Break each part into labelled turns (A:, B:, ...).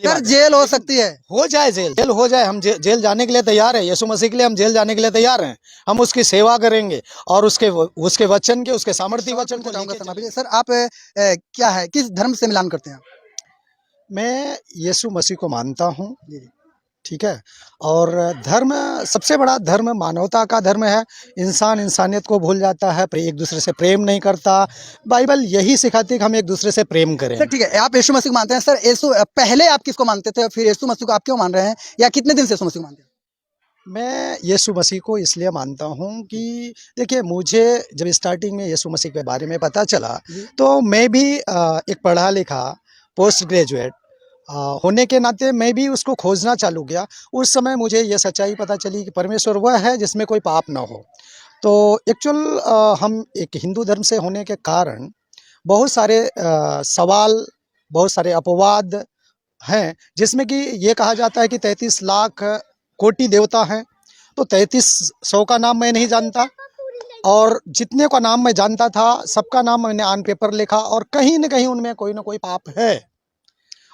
A: Sir jail हो सकती है।
B: हो जाए, जेल हो जाए, हम जेल जाने के लिए तैयार है। यीशु मसीह के लिए हम जेल जाने के लिए तैयार हैं। हम उसकी सेवा करेंगे और उसके वचन के, उसके सामर्थ्य वचन को
A: चाहूंगा
B: लेके
A: सर
B: चलेंगे।
A: सर आप क्या है, किस धर्म से मिलान करते हैं आप?
B: मैं यीशु मसीह को मानता हूँ,
A: जी जी।
B: ठीक है। और धर्म, सबसे बड़ा धर्म मानवता का धर्म है। इंसान इंसानियत को भूल जाता है, एक दूसरे से प्रेम नहीं करता। बाइबल यही सिखाती है कि हम एक दूसरे से प्रेम करें।
A: सर ठीक है, आप यीशु मसीह को मानते हैं। सर यीशु पहले आप किसको मानते थे, फिर यीशु मसीह को आप क्यों मान रहे हैं, या कितने दिन से यीशु मसीह को मानते हैं?
B: मैं यीशु मसीह को इसलिए मानता हूँ कि देखिए, मुझे जब स्टार्टिंग में यीशु मसीह के बारे में पता चला, तो मैं भी एक पढ़ा लिखा पोस्ट ग्रेजुएट होने के नाते मैं भी उसको खोजना चालू किया। उस समय मुझे ये सच्चाई पता चली कि परमेश्वर वह है जिसमें कोई पाप ना हो। तो एक्चुअल हम एक हिंदू धर्म से होने के कारण बहुत सारे सवाल, बहुत सारे अपवाद हैं, जिसमें कि ये कहा जाता है कि 33 लाख कोटि देवता हैं। तो 3300 का नाम मैं नहीं जानता, और जितने का नाम मैं जानता था सबका नाम मैंने ऑन पेपर लिखा, और कहीं न कहीं उनमें कोई ना कोई पाप है।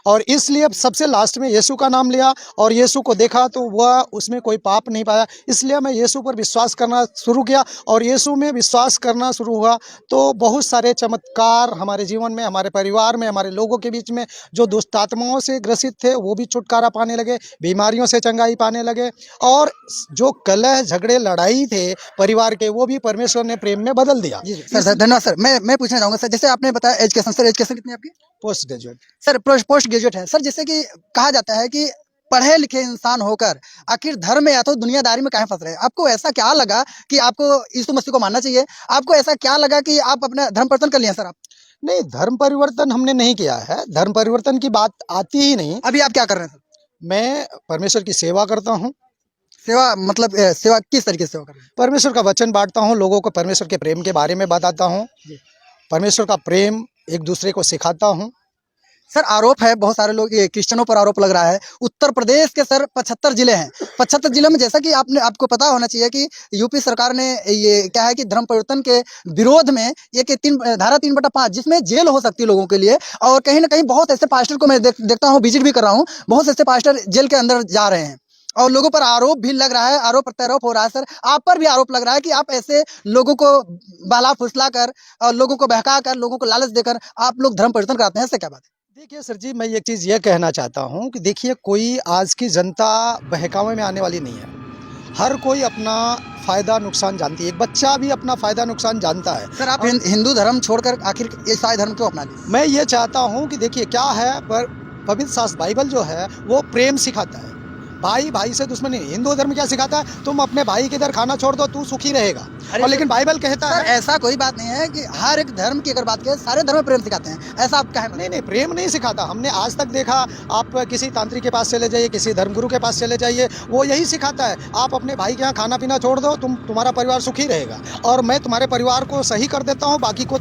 B: और इसलिए अब सबसे लास्ट में यीशु का नाम लिया और यीशु को देखा तो वह उसमें कोई पाप नहीं पाया। इसलिए मैं यीशु पर विश्वास करना शुरू किया, और यीशु में विश्वास करना शुरू हुआ तो बहुत सारे चमत्कार हमारे जीवन में, हमारे परिवार में, हमारे लोगों के बीच में, जो दुष्ट आत्माओं से ग्रसित थे वो भी छुटकारा पाने लगे, बीमारियों से चंगाई पाने लगे, और जो कलह झगड़े लड़ाई थे परिवार के, वो भी परमेश्वर ने प्रेम में बदल दिया।
A: जी सर धन्यवाद सर। मैं पूछना चाहूंगा सर, जैसे आपने बताया एजुकेशन, सर एजुकेशन कितनी है आपकी?
B: Post graduate.
A: Sir post graduate है सर। जैसे कि कहा जाता है कि पढ़े लिखे इंसान होकर आखिर धर्म में या तो दुनियादारी में काहे फंस रहे हैं? आपको ऐसा क्या लगा कि आपको यीशु मसीह को मानना चाहिए? आपको ऐसा क्या लगा कि आप अपना धर्म परिवर्तन कर लिया सर आप?
B: नहीं, धर्म परिवर्तन हमने नहीं किया है, धर्म परिवर्तन की बात आती ही नहीं।
A: अभी आप क्या कर रहे हैं सर?
B: मैं परमेश्वर की सेवा करता हूँ।
A: सेवा मतलब सेवा किस तरीके से सेवा कर रहे हैं?
B: परमेश्वर का वचन बांटता हूँ, लोगों को परमेश्वर के प्रेम के बारे में बताता हूँ, परमेश्वर का प्रेम एक दूसरे को सिखाता हूँ।
A: सर आरोप है, बहुत सारे लोग, ये क्रिश्चियनों पर आरोप लग रहा है। उत्तर प्रदेश के सर 75 जिले हैं। 75 जिलों में, जैसा कि आपको पता होना चाहिए कि यूपी सरकार ने ये क्या है कि धर्म परिवर्तन के विरोध में एक धारा 3/5 जिसमें जेल हो सकती है लोगों के लिए, और कहीं ना कहीं बहुत ऐसे पास्टर को मैं देखता हूँ, विजिट भी कर रहा हूँ, बहुत ऐसे पास्टर जेल के अंदर जा रहे हैं, और लोगों पर आरोप भी लग रहा है, आरोप प्रत्यारोप हो रहा है। सर आप पर भी आरोप लग रहा है कि आप ऐसे लोगों को बहला फुसला कर और लोगों को बहका कर, लोगों को लालच देकर आप लोग धर्म परिवर्तन कराते हैं। ऐसे क्या बात है?
B: देखिए सर जी, मैं एक चीज़ ये कहना चाहता हूँ कि देखिए, कोई आज की जनता बहकावे में आने वाली नहीं है। हर कोई अपना फ़ायदा नुकसान जानती है, एक बच्चा भी अपना फ़ायदा नुकसान जानता है।
A: सर आप हिंदू धर्म छोड़कर आखिर ईसाई धर्म क्यों अपना लिए?
B: मैं ये चाहता हूँ कि देखिए क्या है, पर पवित्र शास्त्र बाइबल जो है वो प्रेम सिखाता है, भाई भाई से दुश्मनी नहीं। हिंदू धर्म क्या सिखाता है, तुम अपने भाई के इधर खाना छोड़ दो, तू सुखी रहेगा। और लेकिन बाइबल कहता है,
A: ऐसा कोई बात नहीं है कि हर एक धर्म की अगर बात करें, सारे धर्म प्रेम सिखाते हैं, ऐसा आप कहें?
B: नहीं, प्रेम नहीं सिखाता। हमने आज तक देखा, आप किसी तांत्रिक के पास चले जाइए, किसी धर्मगुरु के पास चले जाइए, वो यही सिखाता है, आप अपने भाई के यहाँ खाना पीना छोड़ दो, तुम्हारा परिवार सुखी रहेगा, और मैं तुम्हारे परिवार को सही कर देता हूँ, बाकी को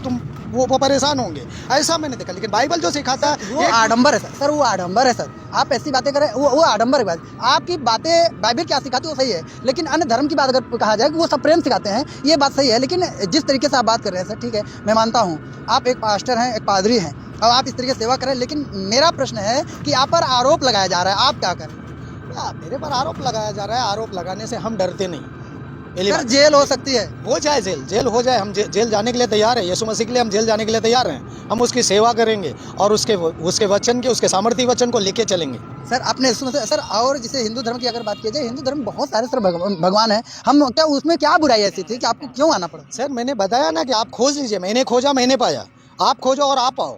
B: वो परेशान होंगे। ऐसा मैंने देखा। लेकिन बाइबल जो सिखाता है
A: वो आडंबर है सर, वो आडंबर है सर। आप ऐसी बातें करें, वो आडंबर है। बात आपकी बातें बाइबल क्या सिखाती है वो सही है, लेकिन अन्य धर्म की बात अगर कहा जाए वो सब प्रेम सिखाते हैं, ये बात सही है। लेकिन जिस तरीके से आप बात कर रहे हैं सर, ठीक है, मैं मानता हूँ आप एक पास्टर हैं, एक पादरी हैं, और आप इस तरीके से सेवा करें, लेकिन मेरा प्रश्न है कि आप पर आरोप लगाया जा रहा है, आप क्या करें?
B: मेरे पर आरोप लगाया जा रहा है। आरोप लगाने से हम डरते नहीं।
A: सर जेल हो सकती है।
B: हो जाए, जेल हो जाए, हम जेल जाने के लिए तैयार है। यीशु मसीह के लिए हम जेल जाने के लिए तैयार हैं। हम उसकी सेवा करेंगे और उसके वचन के, उसके सामर्थ्य वचन को लेके चलेंगे।
A: सर आपने सर, और जैसे हिंदू धर्म की अगर बात की जाए, हिंदू धर्म बहुत सारे सर भगवान है, हम क्या उसमें क्या बुराई ऐसी थी कि आपको क्यों आना पड़ा?
B: सर मैंने बताया ना कि आप खोज लीजिए। मैंने खोजा, मैंने पाया। आप खोजो और आप आओ।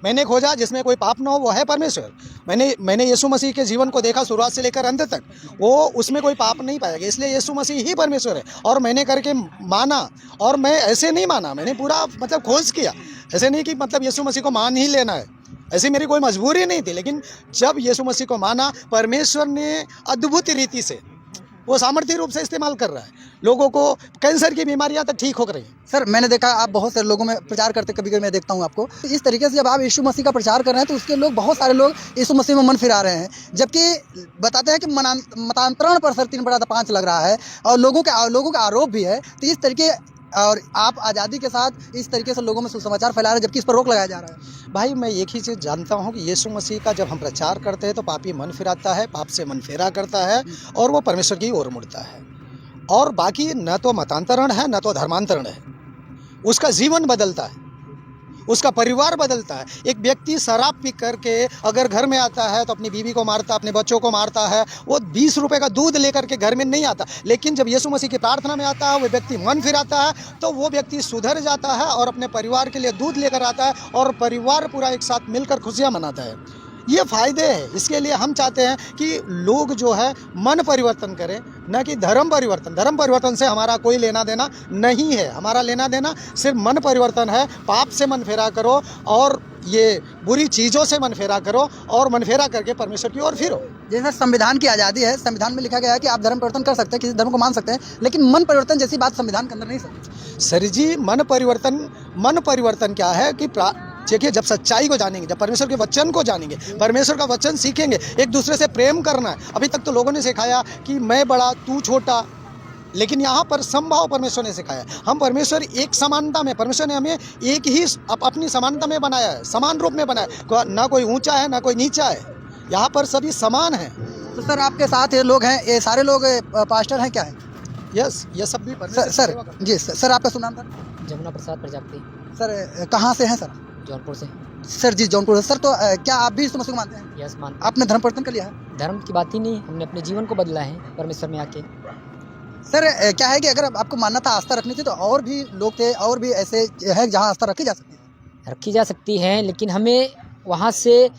B: मैंने खोजा जिसमें कोई पाप ना हो, वो है परमेश्वर। मैंने यीशु मसीह के जीवन को देखा शुरुआत से लेकर अंत तक, वो उसमें कोई पाप नहीं पाया गया, इसलिए यीशु मसीह ही परमेश्वर है। और मैंने करके माना, और मैं ऐसे नहीं माना, मैंने पूरा मतलब खोज किया। ऐसे नहीं कि मतलब यीशु मसीह को मान ही लेना है, ऐसी मेरी कोई मजबूरी नहीं थी। लेकिन जब यीशु मसीह को माना, परमेश्वर ने अद्भुत रीति से वो सामर्थ्य रूप से इस्तेमाल कर रहा है। लोगों को कैंसर की बीमारियां तक ठीक हो रही हैं।
A: सर मैंने देखा आप बहुत सारे लोगों में प्रचार करते, कभी कभी मैं देखता हूं आपको इस तरीके से, जब आप यीशु मसीह का प्रचार कर रहे हैं तो उसके लोग, बहुत सारे लोग यीशु मसीह में मन फिरा रहे हैं, जबकि बताते हैं कि मतांतरण पर सर 3/5 लग रहा है, और लोगों का आरोप भी है। तो इस तरीके और आप आज़ादी के साथ इस तरीके से लोगों में सुसमाचार फैला रहे हैं, जबकि इस पर रोक लगाया जा रहा है।
B: भाई मैं एक ही चीज़ जानता हूँ कि यीशु मसीह का जब हम प्रचार करते हैं तो पापी मन फिराता है, पाप से मन फेरा करता है और वो परमेश्वर की ओर मुड़ता है। और बाकी न तो मतांतरण है न तो धर्मांतरण है, उसका जीवन बदलता है, उसका परिवार बदलता है। एक व्यक्ति शराब पी करके अगर घर में आता है तो अपनी बीवी को मारता, अपने बच्चों को मारता है, वो 20 रुपए का दूध लेकर के घर में नहीं आता। लेकिन जब यीशु मसीह की प्रार्थना में आता है, वो व्यक्ति मन फिराता है, तो वो व्यक्ति सुधर जाता है और अपने परिवार के लिए दूध लेकर आता है और परिवार पूरा एक साथ मिलकर खुशियाँ मनाता है। ये फ़ायदे हैं। इसके लिए हम चाहते हैं कि लोग जो है मन परिवर्तन करें, न कि धर्म परिवर्तन। धर्म परिवर्तन से हमारा कोई लेना देना नहीं है। हमारा लेना देना सिर्फ मन परिवर्तन है। पाप से मन फेरा करो और ये बुरी चीज़ों से मन फेरा करो और मन फेरा करके परमेश्वर की ओर फिरो।
A: जैसे संविधान की आज़ादी है, संविधान में लिखा गया है कि आप धर्म परिवर्तन कर सकते हैं, किसी धर्म को मान सकते हैं, लेकिन मन परिवर्तन जैसी बात संविधान के अंदर नहीं सकती।
B: सर जी, मन परिवर्तन क्या है कि देखिए, जब सच्चाई को जानेंगे, जब परमेश्वर के वचन को जानेंगे, परमेश्वर का वचन सीखेंगे, एक दूसरे से प्रेम करना है। अभी तक तो लोगों ने सिखाया कि मैं बड़ा तू छोटा, लेकिन यहाँ पर समभाव परमेश्वर ने सिखाया। हम परमेश्वर एक समानता में, परमेश्वर ने हमें एक ही अपनी समानता में बनाया है, समान रूप में बनाया। ना कोई ऊंचा है ना कोई नीचा है, यहाँ पर सभी समान हैं।
A: तो सर आपके साथ ये लोग हैं, ये सारे लोग पास्टर हैं क्या है?
B: यस, ये सब भी
A: सर जी सर आपका शुभ नाम? सर
C: जमुना प्रसाद प्रजापति।
A: सर कहाँ से हैं सर?
C: जौनपुर से।
A: सर जी जौनपुर से। सर तो क्या आप भी यीशु मसीह को मानते हैं?
C: यस, मानते।
A: आपने धर्म परिवर्तन कर लिया है?
C: धर्म की बात ही नहीं, हमने अपने जीवन को बदला है परमेश्वर में आके।
A: सर क्या है कि अगर आपको मान्यता आस्था रखनी थी तो और भी लोग थे, और भी ऐसे हैं जहाँ आस्था रखी जा सकती है।
C: रखी जा सकती है, लेकिन हमें वहाँ से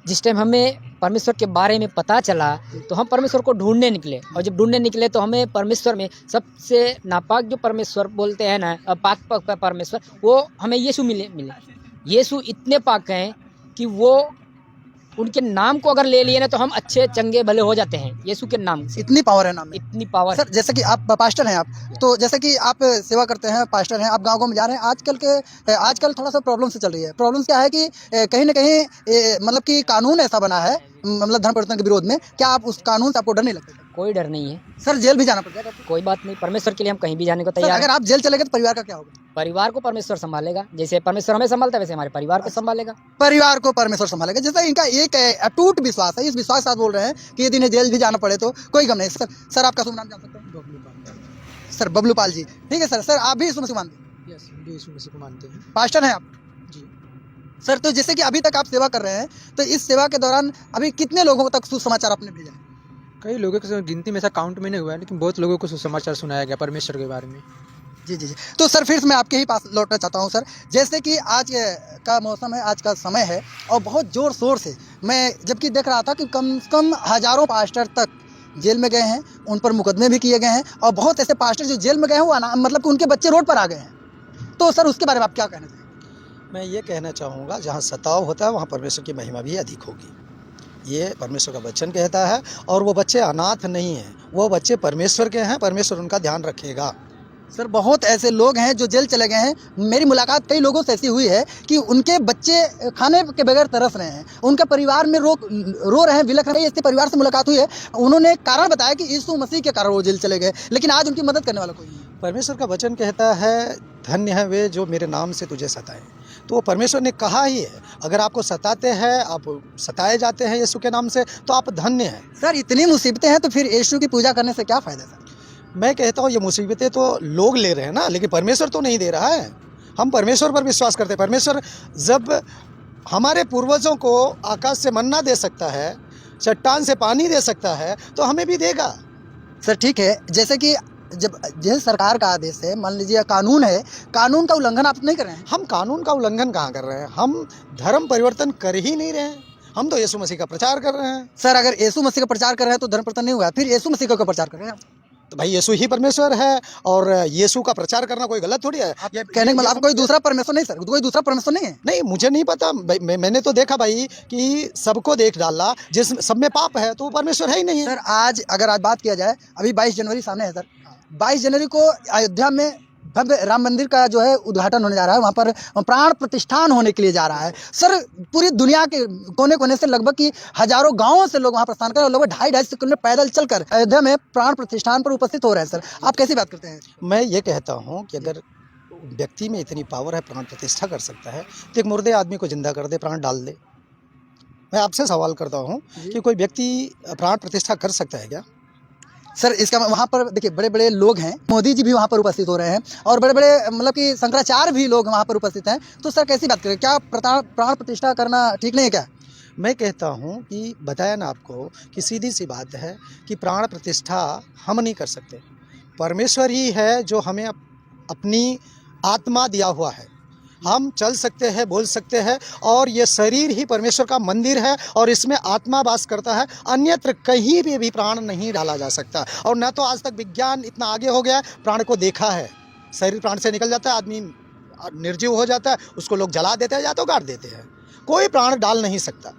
C: जिस टाइम हमें परमेश्वर के बारे में पता चला तो हम परमेश्वर को ढूंढने निकले, और जब ढूंढने निकले तो हमें परमेश्वर में सबसे नापाक जो परमेश्वर बोलते हैं ना, पाक परमेश्वर, वो हमें यीशु मिले। यीशु इतने पाक हैं कि वो उनके नाम को अगर ले लिए ना तो हम अच्छे चंगे भले हो जाते हैं यीशु के नाम से।
A: इतनी पावर है नाम में,
C: इतनी पावर।
A: सर जैसे कि आप पास्टर हैं, आप तो जैसे कि आप सेवा करते हैं, पास्टर हैं, आप गाँव में जा रहे हैं। आजकल थोड़ा सा प्रॉब्लम से चल रही है। प्रॉब्लम क्या है कि कहीं ना कहीं मतलब कि कानून ऐसा बना है, मतलब धर्म परिवर्तन के विरोध में, क्या आप उस कानून से आपको डर नहीं लगता?
C: कोई डर नहीं है
A: सर, जेल भी जाना पड़ेगा?
C: कोई बात नहीं, परमेश्वर के लिए हम कहीं भी जाने को
A: सर,
C: तैयार हैं।
A: अगर आप जेल चले गए तो परिवार का क्या होगा?
C: परिवार को परमेश्वर संभालेगा, जैसे परमेश्वर हमें संभालता है वैसे हमारे परिवार को संभालेगा।
A: परिवार को परमेश्वर संभालेगा, जैसा इनका एक अटूट विश्वास है। इस विश्वास के साथ बोल रहे हैं कि यदि इन्हें जेल भी जाना पड़े तो कोई गम नहीं। सर आपका शुभ नाम जान सकता हूँ? सर बबलू पाल जी, ठीक है सर। सर आप भी यीशु मसीह मानते हैं?
B: यस, हम भी यीशु मसीह को मानते हैं।
A: पास्टर हैं आप?
B: जी
A: सर, तो जैसे कि अभी तक आप सेवा कर रहे हैं, तो इस सेवा के दौरान अभी कितने लोगों तक सुसमाचार आपने भेजा है?
D: कई लोगों की गिनती में ऐसा काउंट में नहीं हुआ है, लेकिन बहुत लोगों को सुसमाचार सुनाया गया परमेश्वर के बारे में।
A: जी जी जी। तो सर फिर मैं आपके ही पास लौटना चाहता हूँ। सर जैसे कि आज का मौसम है, आज का समय है, और बहुत ज़ोर शोर से मैं जबकि देख रहा था कि कम से कम हज़ारों पास्टर तक जेल में गए हैं, उन पर मुकदमे भी किए गए हैं, और बहुत ऐसे पास्टर जो जेल में गए हुआ ना, मतलब कि उनके बच्चे रोड पर आ गए हैं। तो सर उसके बारे में आप क्या कहना चाहेंगे?
B: मैं ये कहना चाहूँगा, जहाँ सताव होता है वहाँ परमेश्वर की महिमा भी अधिक होगी। ये परमेश्वर का वचन कहता है। और वो बच्चे अनाथ नहीं हैं, वो बच्चे परमेश्वर के हैं, परमेश्वर उनका ध्यान रखेगा।
A: सर बहुत ऐसे लोग हैं जो जेल चले गए हैं। मेरी मुलाकात कई लोगों से ऐसी हुई है कि उनके बच्चे खाने के बगैर तरस रहे हैं, उनका परिवार में रो रहे हैं, विलख रहे हैं। ऐसे परिवार से मुलाकात हुई है, उन्होंने कारण बताया कि यीशु मसीह के कारण वो जेल चले गए, लेकिन आज उनकी मदद करने वाला कोई नहीं।
B: परमेश्वर का वचन कहता है, धन्य है वे जो मेरे नाम से तुझे सताएं। तो वो परमेश्वर ने कहा ही है, अगर आपको सताते हैं, आप सताए जाते हैं यीशु के नाम से, तो आप धन्य हैं।
A: सर इतनी मुसीबतें हैं तो फिर यीशु की पूजा करने से क्या फ़ायदा? सर
B: मैं कहता हूँ ये मुसीबतें तो लोग ले रहे हैं ना, लेकिन परमेश्वर तो नहीं दे रहा है। हम परमेश्वर पर विश्वास करते हैं। परमेश्वर जब हमारे पूर्वजों को आकाश से मन्ना दे सकता है, चट्टान से पानी दे सकता है, तो हमें भी देगा।
A: सर ठीक है, जैसे कि जैसे सरकार का आदेश है, मान लीजिए कानून है, कानून का उल्लंघन आप नहीं कर रहे हैं?
B: हम कानून का उल्लंघन कहाँ कर रहे हैं? हम धर्म परिवर्तन कर ही नहीं रहे हैं, हम तो यीशु मसीह का प्रचार कर रहे हैं।
A: सर अगर यीशु मसीह का प्रचार कर रहे हैं तो धर्म परिवर्तन नहीं हुआ, फिर यीशु मसीह का प्रचार कर रहे हैं?
B: तो भाई यीशु ही परमेश्वर है, और यीशु का प्रचार करना कोई गलत थोड़ी है।
A: कहने का मतलब आप कोई दूसरा परमेश्वर नहीं? सर कोई दूसरा परमेश्वर नहीं है?
B: नहीं, मुझे नहीं पता। मैंने तो देखा भाई कि सबको देख डाला, जिस सब में पाप है तो वो परमेश्वर है ही नहीं है।
A: सर आज अगर आज बात किया जाए, अभी 22 जनवरी सामने है। सर 22 जनवरी को अयोध्या में भव्य राम मंदिर का जो है उद्घाटन होने जा रहा है, वहाँ पर प्राण प्रतिष्ठान होने के लिए जा रहा है। सर पूरी दुनिया के कोने कोने से लगभग कि हजारों गांवों से लोग वहाँ प्रस्थान कर, लगभग 2.5 किलोमीटर पैदल चलकर अयोध्या में प्राण प्रतिष्ठान पर उपस्थित हो रहे हैं। सर आप कैसी बात करते हैं?
B: मैं ये कहता हूँ कि अगर व्यक्ति में इतनी पावर है, प्राण प्रतिष्ठा कर सकता है, तो एक मुर्दे आदमी को जिंदा कर दे, प्राण डाल दे। मैं आपसे सवाल करता हूँ कि कोई व्यक्ति प्राण प्रतिष्ठा कर सकता है क्या?
A: सर इसका वहाँ पर देखिए बड़े बड़े लोग हैं, मोदी जी भी वहाँ पर उपस्थित हो रहे हैं और बड़े बड़े मतलब कि शंकराचार्य भी लोग वहाँ पर उपस्थित हैं, तो सर कैसी बात करें, क्या प्राण प्रतिष्ठा करना ठीक नहीं है क्या?
B: मैं कहता हूँ कि बताया ना आपको कि सीधी सी बात है कि प्राण प्रतिष्ठा हम नहीं कर सकते, परमेश्वर ही है जो हमें अपनी आत्मा दिया हुआ है। हम चल सकते हैं, बोल सकते हैं, और ये शरीर ही परमेश्वर का मंदिर है और इसमें आत्मा वास करता है। अन्यत्र कहीं भी प्राण नहीं डाला जा सकता। और न तो आज तक विज्ञान इतना आगे हो गया है, प्राण को देखा है, शरीर प्राण से निकल जाता है, आदमी निर्जीव हो जाता है, उसको लोग जला देते हैं या तो गाड़ देते हैं, कोई प्राण डाल नहीं सकता।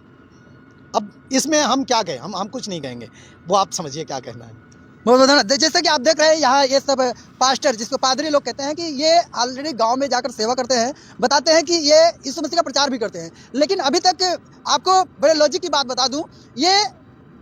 B: अब इसमें हम क्या कहें, हम कुछ नहीं कहेंगे, वो आप समझिए क्या कहना है।
A: बहुत बहुत धन्यवाद। जैसे कि आप देख रहे हैं यहाँ ये सब पास्टर, जिसको पादरी लोग कहते हैं, कि ये ऑलरेडी गांव में जाकर सेवा करते हैं, बताते हैं कि ये यीशु मसीह का प्रचार भी करते हैं। लेकिन अभी तक आपको बड़े लॉजिक की बात बता दूं,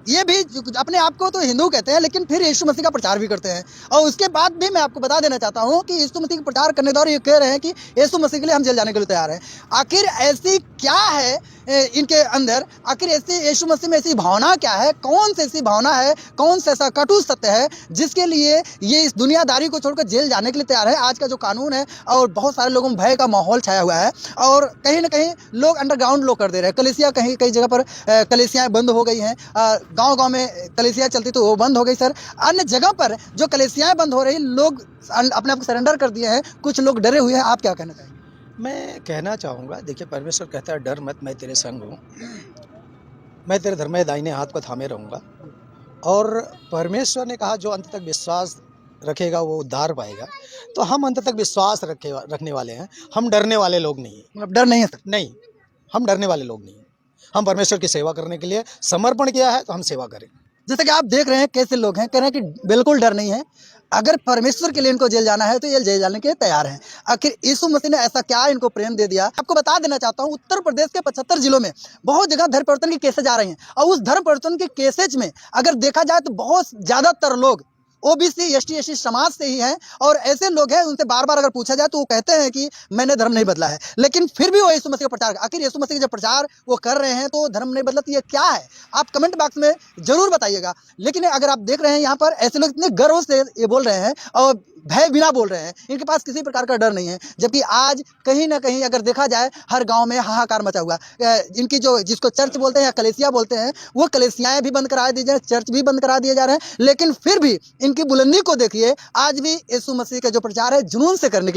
A: ये भी अपने आप को तो हिंदू कहते हैं, लेकिन फिर यीशु मसीह का प्रचार भी करते हैं। और उसके बाद भी मैं आपको बता देना चाहता हूँ कि यीशु मसीह का प्रचार करने दौरान ये कह रहे हैं कि यीशु मसीह के लिए हम जेल जाने के लिए तैयार हैं। आखिर ऐसी क्या है इनके अंदर, आखिर ऐसी यीशु मसीह में ऐसी भावना क्या है, कौन सी ऐसी भावना है, कौन सा ऐसा कटु सत्य है जिसके लिए ये इस दुनियादारी को छोड़कर जेल जाने के लिए तैयार है? आज का जो कानून है, और बहुत सारे लोगों में भय का माहौल छाया हुआ है, और कहीं ना कहीं लोग अंडरग्राउंड लोग कर दे रहे हैं। कलीसिया कई जगह पर कलीसियाएँ बंद हो गई हैं, गांव-गांव में कलीसिया चलती तो वो बंद हो गई सर। अन्य जगह पर जो कलीसियाएँ बंद हो रही, लोग अपने आप को सरेंडर कर दिए हैं, कुछ लोग डरे हुए हैं। आप क्या कहना चाहेंगे?
B: मैं कहना चाहूँगा, देखिए परमेश्वर कहता है डर मत, मैं तेरे संग हूँ, मैं तेरे धर्म दाहिने हाथ को थामे रहूँगा। और परमेश्वर ने कहा जो अंत तक विश्वास रखेगा वो उद्धार पाएगा। तो हम अंत तक विश्वास रखने वाले हैं, हम डरने वाले लोग नहीं हैं।
A: मतलब डर नहीं है सर?
B: नहीं, हम डरने वाले लोग नहीं हैं। हम परमेश्वर की सेवा करने के लिए समर्पण किया है, तो हम सेवा करें।
A: जैसे कि आप देख रहे हैं कैसे लोग हैं, कह रहे हैं कि बिल्कुल डर नहीं है, अगर परमेश्वर के लिए इनको जेल जाना है तो ये जेल जाने के लिए तैयार हैं। आखिर यीशु मसीह ने ऐसा क्या इनको प्रेम दे दिया? आपको बता देना चाहता हूँ, उत्तर प्रदेश के 75 जिलों में बहुत जगह धर्म परिवर्तन की केसेज आ रही हैं, और उस धर्म परिवर्तन के केसेज में अगर देखा जाए तो बहुत ज़्यादातर लोग ओबीसी एसटी समाज से ही हैं। और ऐसे लोग हैं, उनसे बार बार अगर पूछा जाए तो वो कहते हैं कि मैंने धर्म नहीं बदला है, लेकिन फिर भी वो यीशु मसीह का प्रचार, आखिर यीशु मसीह का जब प्रचार वो कर रहे हैं तो धर्म नहीं बदला, तो ये क्या है? आप कमेंट बॉक्स में जरूर बताइएगा। लेकिन अगर आप देख रहे हैं यहाँ पर ऐसे लोग इतने गर्व से ये बोल रहे हैं और भय बिना बोल रहे हैं, इनके पास किसी प्रकार का डर नहीं है, जबकि आज कहीं ना कहीं अगर देखा जाए हर गांव में हाहाकार मचा हुआ। इनकी जो जिसको चर्च बोलते हैं या कलीसिया बोलते हैं, वो कलीसियाएं भी बंद करा दी जा रही, चर्च भी बंद करा दिए जा रहे हैं, लेकिन फिर भी इनकी बुलंदी को देखिए, आज भी यीशु मसीह का जो प्रचार है जुनून से करने के लिए